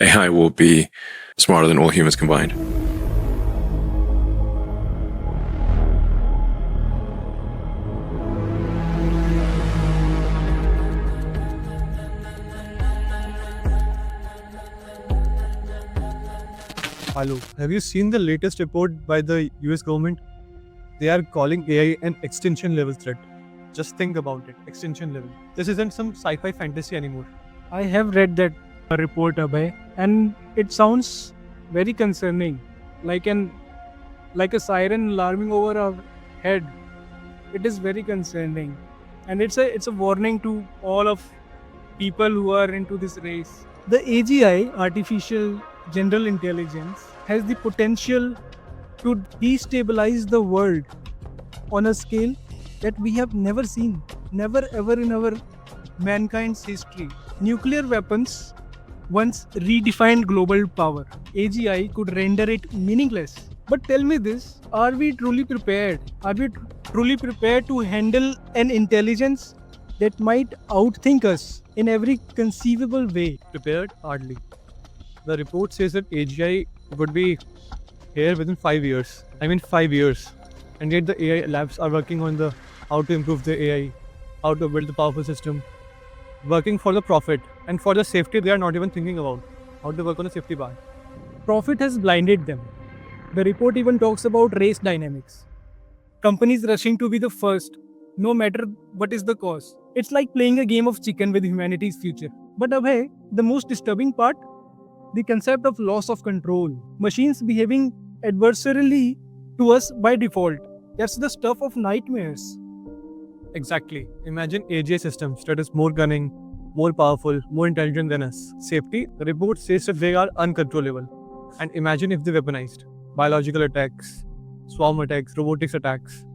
AI will be smarter than all humans combined. Hello, have you seen the latest report by the US government? They are calling AI an extinction level threat. Just think about it, extinction level. This isn't some sci-fi fantasy anymore. I have read that report, Abhay, and it sounds very concerning, like a siren alarming over our head. It is very concerning, and it's a warning to all of people who are into this race. The AGI, artificial general intelligence, has the potential to destabilize the world on a scale that we have never seen, never ever in our mankind's history. Nuclear weapons once redefined global power. AGI could render it meaningless. But tell me this, are we truly prepared? Are we truly prepared to handle an intelligence that might outthink us in every conceivable way? Prepared? Hardly. The report says that AGI would be here within 5 years. 5 years. And yet the AI labs are working on the how to improve the AI, how to build the powerful system, working for the profit and for the safety. They are not even thinking about how to work on the safety part. Profit has blinded them. The report even talks about race dynamics. Companies rushing to be the first, no matter what is the cost. It's like playing a game of chicken with humanity's future. But Abhay, the most disturbing part, the concept of loss of control. Machines behaving adversarially to us by default. That's the stuff of nightmares. Exactly. Imagine AGI systems that is more cunning, more powerful, more intelligent than us. Safety, the report says that they are uncontrollable. And imagine if they weaponized. Biological attacks, swarm attacks, robotics attacks.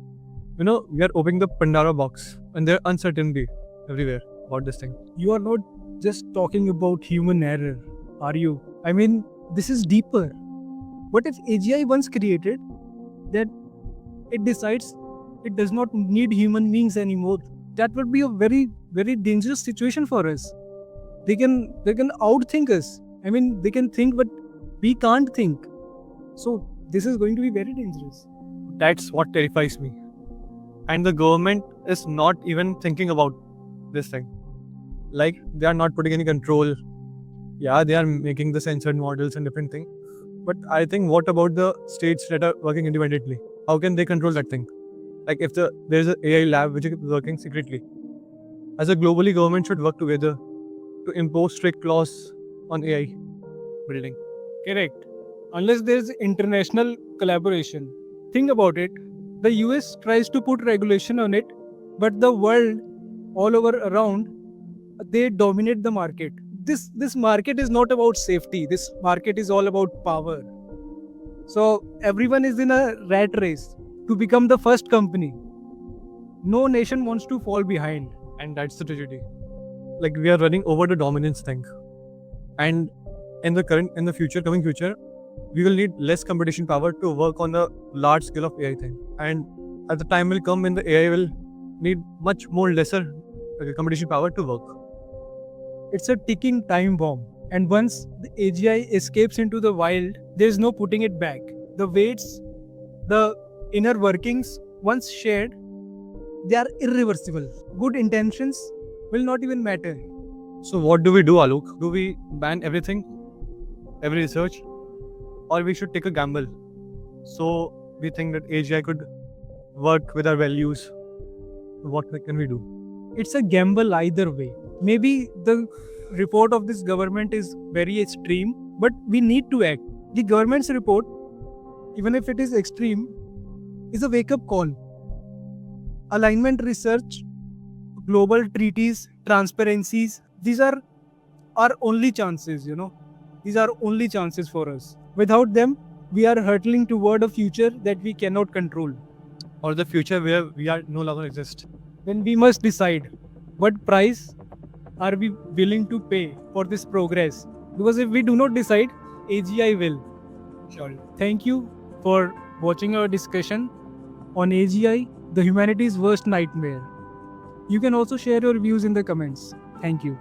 We are opening the Pandora box and there are uncertainty everywhere about this thing. You are not just talking about human error, are you? This is deeper. What if AGI once created that it decides it does not need human beings anymore? That would be a very, very dangerous situation for us. They can outthink us. They can think, but we can't think. So this is going to be very dangerous. That's what terrifies me. And the government is not even thinking about this thing. Like, they are not putting any control. Yeah, they are making the censored models and different things. But I think, what about the states that are working independently? How can they control that thing? Like, if there's an AI lab which is working secretly, as a globally, government should work together to impose strict laws on AI building. Correct. Unless there is international collaboration. Think about it. The US tries to put regulation on it, but the world all over around, they dominate the market. This market is not about safety. This market is all about power. So everyone is in a rat race to become the first company. No nation wants to fall behind. And that's the tragedy. Like, we are running over the dominance thing. And in the coming future, we will need less competition power to work on the large scale of AI thing. And at the time will come when the AI will need much more lesser competition power to work. It's a ticking time bomb. And once the AGI escapes into the wild, there is no putting it back. The weights, the inner workings, once shared, they are irreversible. Good intentions will not even matter. So what do we do, Alok? Do we ban everything? Every research? Or we should take a gamble? So we think that AGI could work with our values. What can we do? It's a gamble either way. Maybe the report of this government is very extreme, but we need to act. The government's report, even if it is extreme, is a wake-up call. Alignment research, global treaties, transparencies, these are our only chances, These are only chances for us. Without them, we are hurtling toward a future that we cannot control. Or the future where we are no longer exist. Then we must decide what price are we willing to pay for this progress. Because if we do not decide, AGI will. Sure. Thank you for watching our discussion on AGI, the humanity's worst nightmare. You can also share your views in the comments. Thank you.